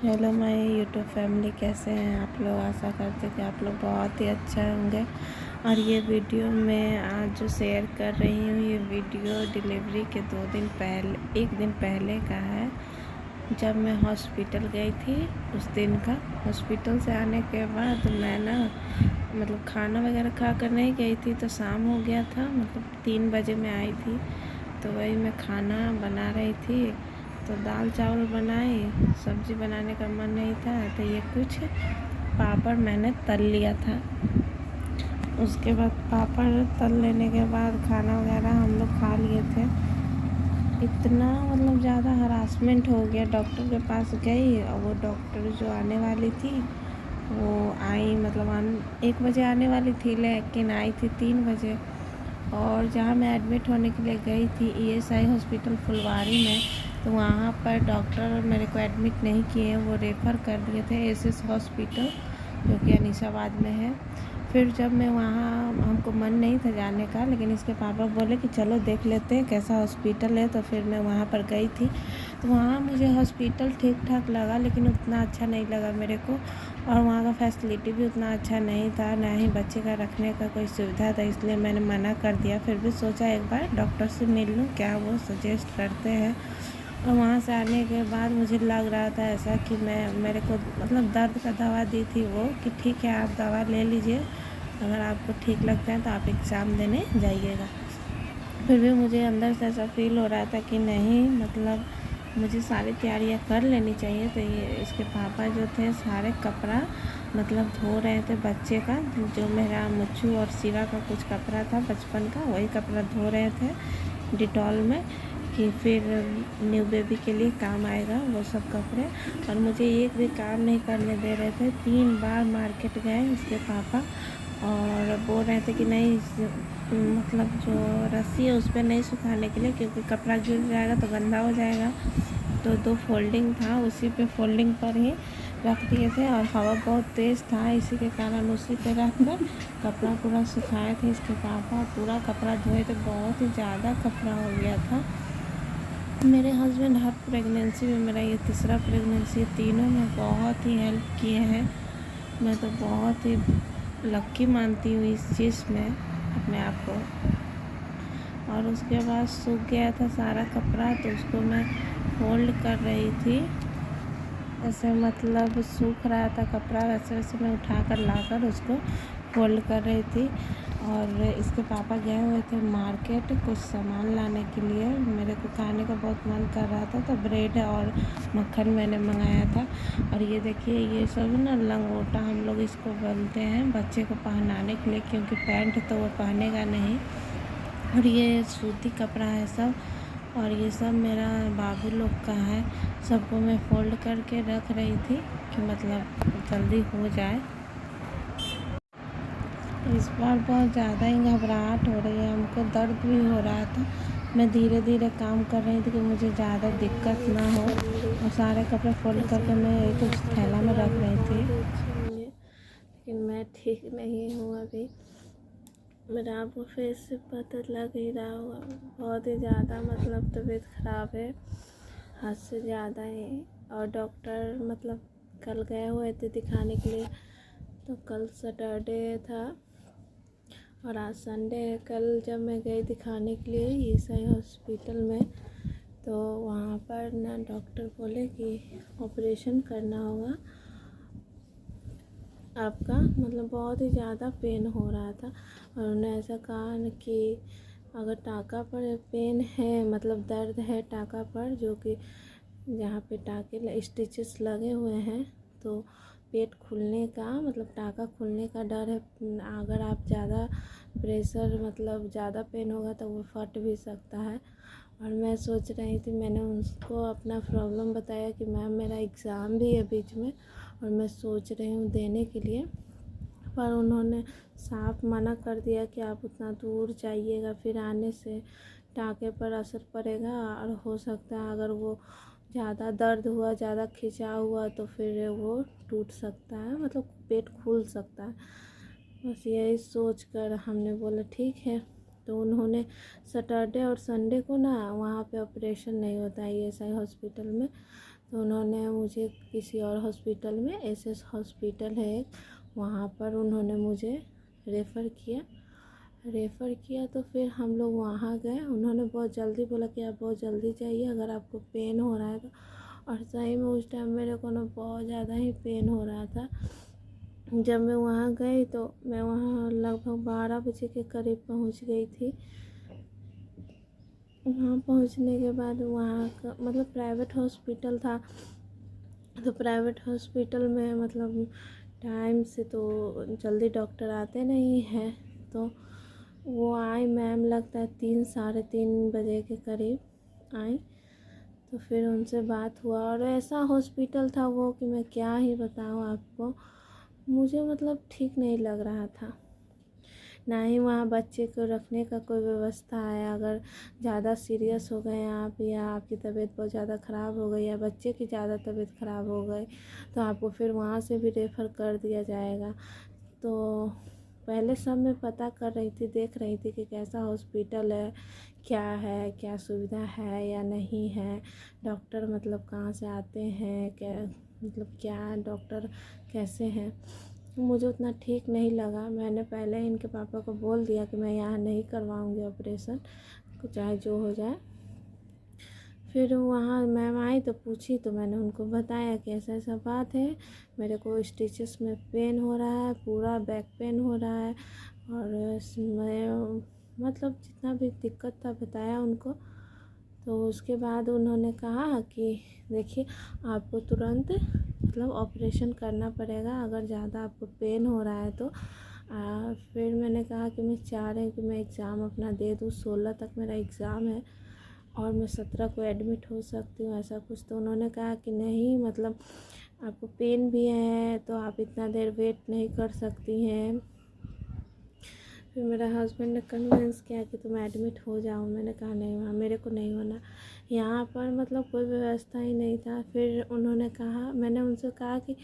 Hello my YouTube family, कैसे हैं आप लोग। आशा करते हैं कि आप लोग बहुत ही अच्छा होंगे। और ये वीडियो मैं आज जो शेयर कर रही हूँ, ये वीडियो डिलीवरी के 1 दिन पहले का है, जब मैं हॉस्पिटल गई थी। उस दिन का हॉस्पिटल से आने के बाद मैं खाना वगैरह खा कर नहीं गई थी, तो शाम हो गया था। 3 बजे मैं आई थी, तो वही मैं खाना बना रही थी। तो दाल चावल बनाई, सब्ज़ी बनाने का मन नहीं था, तो ये कुछ पापड़ मैंने तल लिया था। उसके बाद पापड़ तल लेने के बाद खाना वगैरह हम लोग खा लिए थे। इतना ज़्यादा हरासमेंट हो गया। डॉक्टर के पास गई और वो डॉक्टर जो आने वाली थी वो आई, 1 बजे आने वाली थी, लेकिन आई थी 3 बजे। और जहाँ मैं एडमिट होने के लिए गई थी, ESI हॉस्पिटल फुलवारी में, तो वहाँ पर डॉक्टर मेरे को एडमिट नहीं किए, वो रेफ़र कर दिए थे SS हॉस्पिटल, जो कि अनीसाबाद में है। फिर जब मैं वहाँ, हमको मन नहीं था जाने का, लेकिन इसके पापा बोले कि चलो देख लेते हैं कैसा हॉस्पिटल है, तो फिर मैं वहाँ पर गई थी। तो वहाँ मुझे हॉस्पिटल ठीक ठाक लगा, लेकिन उतना अच्छा नहीं लगा मेरे को। और वहाँ का फैसिलिटी भी उतना अच्छा नहीं था, ना ही बच्चे का रखने का कोई सुविधा था, इसलिए मैंने मना कर दिया। फिर भी सोचा एक बार डॉक्टर से मिल लूँ, क्या वो सजेस्ट करते हैं। और वहाँ से आने के बाद मुझे लग रहा था ऐसा कि मेरे को दर्द का दवा दी थी वो, कि ठीक है आप दवा ले लीजिए, अगर आपको ठीक लगता है तो आप एग्ज़ाम देने जाइएगा। फिर भी मुझे अंदर से ऐसा फील हो रहा था कि नहीं, मुझे सारी तैयारियां कर लेनी चाहिए। तो ये इसके पापा जो थे, सारे कपड़ा धो रहे थे बच्चे का, जो मेरा मुच्छू और शिवा का कुछ कपड़ा था बचपन का, वही कपड़ा धो रहे थे डिटॉल में, कि फिर न्यू बेबी के लिए काम आएगा वो सब कपड़े। और मुझे एक भी काम नहीं करने दे रहे थे। 3 बार मार्केट गए उसके पापा, और बोल रहे थे कि नहीं, जो रस्सी है उस पर नहीं सुखाने के लिए, क्योंकि कपड़ा गिर जाएगा तो गंदा हो जाएगा। तो 2 फोल्डिंग था, उसी पे फोल्डिंग पर ही रख दिए थे, और हवा बहुत तेज़ था, इसी के कारण उसी पे रख कर कपड़ा पूरा सुखाए थे इसके पापा। पूरा कपड़ा धोए थे, बहुत ही ज़्यादा कपड़ा हो गया था। मेरे हस्बैंड हर प्रेगनेंसी में, मेरा ये तीसरा प्रेगनेंसी, तीनों में बहुत ही हेल्प किए हैं। मैं तो बहुत ही लक्की मानती हूँ इस चीज़ में अपने आप को। और उसके बाद सूख गया था सारा कपड़ा, तो उसको मैं फोल्ड कर रही थी। ऐसे सूख रहा था कपड़ा, वैसे वैसे मैं उठाकर लाकर उसको फोल्ड कर रही थी। और इसके पापा गए हुए थे मार्केट कुछ सामान लाने के लिए। मेरे को खाने का बहुत मन कर रहा था, तो ब्रेड और मक्खन मैंने मंगाया था। और ये देखिए, ये सब ना लंगोटा हम लोग इसको बोलते हैं, बच्चे को पहनाने के लिए, क्योंकि पैंट तो वो पहनेगा नहीं। और ये सूती कपड़ा है सब, और ये सब मेरा बाबू लोग का है। सबको मैं फोल्ड करके रख रही थी कि जल्दी हो जाए। इस बार बहुत ज़्यादा ही घबराहट हो रही है, हमको दर्द भी हो रहा था। मैं धीरे धीरे काम कर रही थी कि मुझे ज़्यादा दिक्कत ना हो, और सारे कपड़े फोल्ड करके मैं एक उस थैला में रख रही थी। लेकिन मैं ठीक नहीं हूँ अभी, मेरा आपको फेस से पता लग ही रहा होगा। बहुत ही ज़्यादा तबीयत ख़राब है, हद से ज़्यादा ही। और डॉक्टर कल गए हुए थे दिखाने के लिए, तो कल सैटरडे था और आज संडे है। कल जब मैं गई दिखाने के लिए ESI हॉस्पिटल में, तो वहाँ पर ना डॉक्टर बोले कि ऑपरेशन करना होगा आपका, बहुत ही ज़्यादा पेन हो रहा था। और उन्होंने ऐसा कहा न कि अगर टाँका पर पेन है, दर्द है टाँका पर, जो कि जहाँ पे टाँके स्टिचेस लगे हुए हैं, तो पेट खुलने का टाँका खुलने का डर है। अगर आप ज़्यादा प्रेशर ज़्यादा पेन होगा तो वो फट भी सकता है। और मैं सोच रही थी, मैंने उनको अपना प्रॉब्लम बताया कि मैम मेरा एग्ज़ाम भी है बीच में, और मैं सोच रही हूँ देने के लिए। पर उन्होंने साफ मना कर दिया कि आप उतना दूर जाइएगा, फिर आने से टाँके पर असर पड़ेगा, और हो सकता है अगर वो ज़्यादा दर्द हुआ, ज़्यादा खिंचाव हुआ, तो फिर वो टूट सकता है, पेट खुल सकता है। बस यही सोच कर हमने बोला ठीक है। तो उन्होंने सैटरडे और संडे को ना वहाँ पे ऑपरेशन नहीं होता है ESI हॉस्पिटल में, तो उन्होंने मुझे किसी और हॉस्पिटल में, एसएस हॉस्पिटल है एक, वहाँ पर उन्होंने मुझे रेफ़र किया। तो फिर हम लोग वहाँ गए। उन्होंने बहुत जल्दी बोला कि आप बहुत जल्दी जाइए अगर आपको पेन हो रहा है तो। और सही में उस टाइम मेरे को ना बहुत ज़्यादा ही पेन हो रहा था। जब मैं वहाँ गई तो मैं वहाँ लगभग 12 बजे के करीब पहुँच गई थी। वहाँ पहुँचने के बाद वहाँ का मतलब प्राइवेट हॉस्पिटल था, तो प्राइवेट हॉस्पिटल में मतलब टाइम से तो जल्दी डॉक्टर आते नहीं हैं। तो वो आई मैम, लगता है 3 साढ़े 3 बजे के करीब आई। तो फिर उनसे बात हुआ और ऐसा हॉस्पिटल था वो कि मैं क्या ही बताऊँ आपको। मुझे मतलब ठीक नहीं लग रहा था, ना ही वहाँ बच्चे को रखने का कोई व्यवस्था है। अगर ज़्यादा सीरियस हो गए आप, या आपकी तबीयत बहुत ज़्यादा ख़राब हो गई, या बच्चे की ज़्यादा तबीयत ख़राब हो गई, तो आपको फिर वहाँ से भी रेफ़र कर दिया जाएगा। तो पहले सब मैं पता कर रही थी, देख रही थी कि कैसा हॉस्पिटल है, क्या सुविधा है या नहीं है, डॉक्टर मतलब कहाँ से आते हैं, क्या मतलब क्या डॉक्टर कैसे हैं। मुझे उतना ठीक नहीं लगा। मैंने पहले इनके पापा को बोल दिया कि मैं यहाँ नहीं करवाऊँगी ऑपरेशन, चाहे जो हो जाए। फिर वहाँ मैम आई तो पूछी, तो मैंने उनको बताया कि ऐसा ऐसा बात है, मेरे को स्टिचेस में पेन हो रहा है, पूरा बैक पेन हो रहा है, और मैं मतलब जितना भी दिक्कत था बताया उनको। तो उसके बाद उन्होंने कहा कि देखिए आपको तुरंत मतलब ऑपरेशन करना पड़ेगा अगर ज़्यादा आपको पेन हो रहा है तो। फिर मैंने कहा कि मैं चाह रही हूँ कि मैं एग्ज़ाम अपना दे दूँ, 16 तक मेरा एग्ज़ाम है और मैं 17 को एडमिट हो सकती हूँ, ऐसा कुछ। तो उन्होंने कहा कि नहीं, मतलब आपको पेन भी है तो आप इतना देर वेट नहीं कर सकती हैं। फिर मेरा हस्बैंड ने कन्विंस किया कि तुम एडमिट हो जाओ। मैंने कहा नहीं, वहाँ मेरे को नहीं होना। यहाँ पर मतलब कोई व्यवस्था ही नहीं था। फिर उन्होंने कहा, मैंने उनसे कहा कि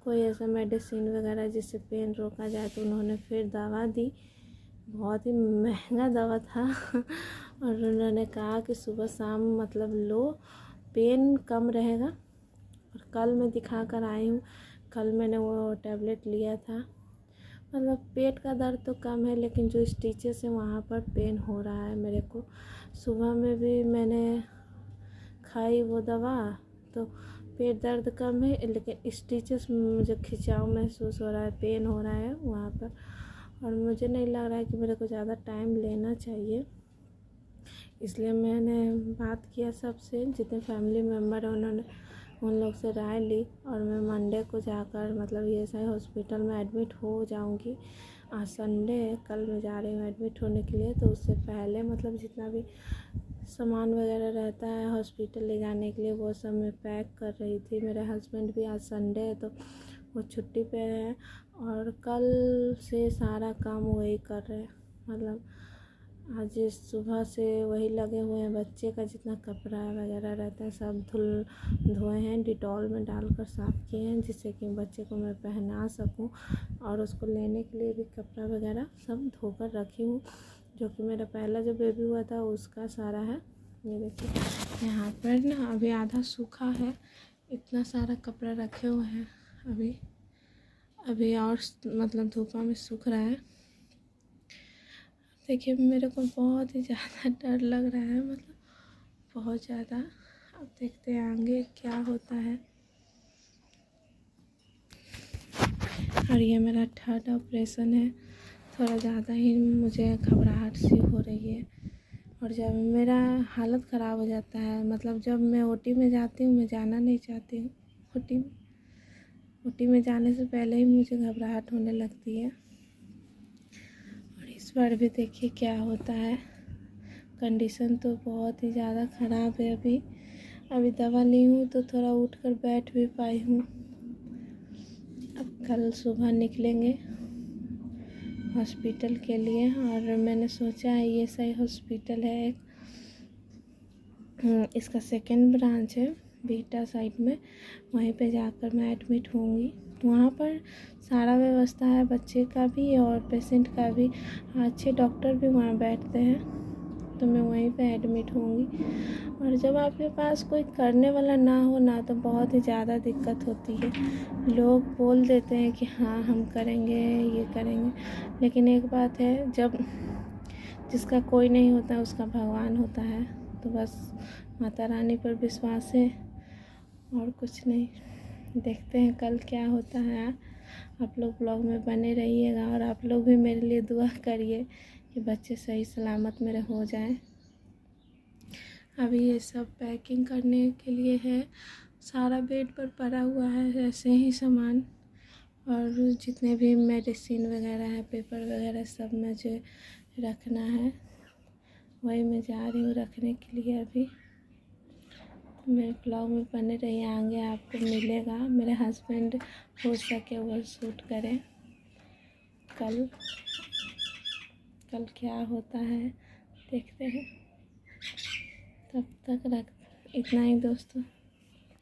कोई ऐसा मेडिसिन वगैरह जिससे पेन रोका जाए, तो उन्होंने फिर दवा दी, बहुत ही महंगा दवा था और उन्होंने कहा कि सुबह शाम मतलब लो, पेन कम रहेगा। और कल मैं दिखा कर आई हूँ, कल मैंने वो टैबलेट लिया था। मतलब पेट का दर्द तो कम है, लेकिन जो स्टिचेस है वहाँ पर पेन हो रहा है मेरे को। सुबह में भी मैंने खाई वो दवा तो पेट दर्द कम है, लेकिन स्टिचेस में मुझे खिंचाव महसूस हो रहा है, पेन हो रहा है वहाँ पर। और मुझे नहीं लग रहा है कि मेरे को ज़्यादा टाइम लेना चाहिए। इसलिए मैंने बात किया सबसे, जितने फैमिली मेम्बर हैं उन्होंने उन लोग से राय ली, और मैं मंडे को जाकर मतलब ESI हॉस्पिटल में एडमिट हो जाऊंगी। आज संडे है, कल मैं जा रही हूँ एडमिट होने के लिए। तो उससे पहले मतलब जितना भी सामान वगैरह रहता है हॉस्पिटल ले जाने के लिए, वो सब मैं पैक कर रही थी। मेरे हस्बैंड भी, आज संडे है तो वो छुट्टी पे है, और कल से सारा काम वही कर रहे हैं। मतलब आज सुबह से वही लगे हुए हैं। बच्चे का जितना कपड़ा वगैरह रहता है सब धोए हैं, डिटॉल में डालकर साफ़ किए हैं, जिससे कि बच्चे को मैं पहना सकूं। और उसको लेने के लिए भी कपड़ा वगैरह सब धोकर रखी हूँ, जो कि मेरा पहला जो बेबी हुआ था उसका सारा है। ये देखिए यहाँ पर ना अभी आधा सूखा है, इतना सारा कपड़ा रखे हुए हैं अभी और मतलब धूपा में सूख रहा है। देखिए मेरे को बहुत ही ज़्यादा डर लग रहा है, मतलब बहुत ज़्यादा। अब देखते हैं आगे क्या होता है। और ये मेरा 3rd ऑपरेशन है। थोड़ा ज़्यादा ही मुझे घबराहट सी हो रही है, और जब मेरा हालत ख़राब हो जाता है, मतलब जब मैं OT में जाती हूँ, मैं जाना नहीं चाहती हूँ OT में जाने से पहले ही मुझे घबराहट होने लगती है। और इस बार भी देखिए क्या होता है। कंडीशन तो बहुत ही ज़्यादा ख़राब है। अभी दवा ली हूँ तो थोड़ा उठकर बैठ भी पाई हूँ। अब कल सुबह निकलेंगे हॉस्पिटल के लिए, और मैंने सोचा है ESI हॉस्पिटल है एक, इसका 2nd ब्रांच है बीटा साइड में, वहीं पे जाकर मैं एडमिट होंगी। वहाँ पर सारा व्यवस्था है, बच्चे का भी और पेशेंट का भी। अच्छे डॉक्टर भी वहाँ बैठते हैं। तो मैं वहीं पे एडमिट होंगी। और जब आपके पास कोई करने वाला ना हो ना, तो बहुत ही ज़्यादा दिक्कत होती है। लोग बोल देते हैं कि हाँ हम करेंगे, ये करेंगे, लेकिन एक बात है, जब जिसका कोई नहीं होता उसका भगवान होता है। तो बस माता रानी पर विश्वास है और कुछ नहीं। देखते हैं कल क्या होता है। आप लोग ब्लॉग में बने रहिएगा और आप लोग भी मेरे लिए दुआ करिए कि बच्चे सही सलामत मेरे हो जाएं। अभी ये सब पैकिंग करने के लिए है, सारा बेड पर पड़ा हुआ है ऐसे ही सामान, और जितने भी मेडिसिन वगैरह है, पेपर वगैरह, सब मुझे रखना है। वही मैं जा रही हूँ रखने के लिए अभी। मेरे ब्लॉग में बने रहिए, आगे आपको मिलेगा। मेरे हस्बैंड हो सके वो शूट करें। कल क्या होता है देखते हैं। तब तक इतना ही दोस्तों।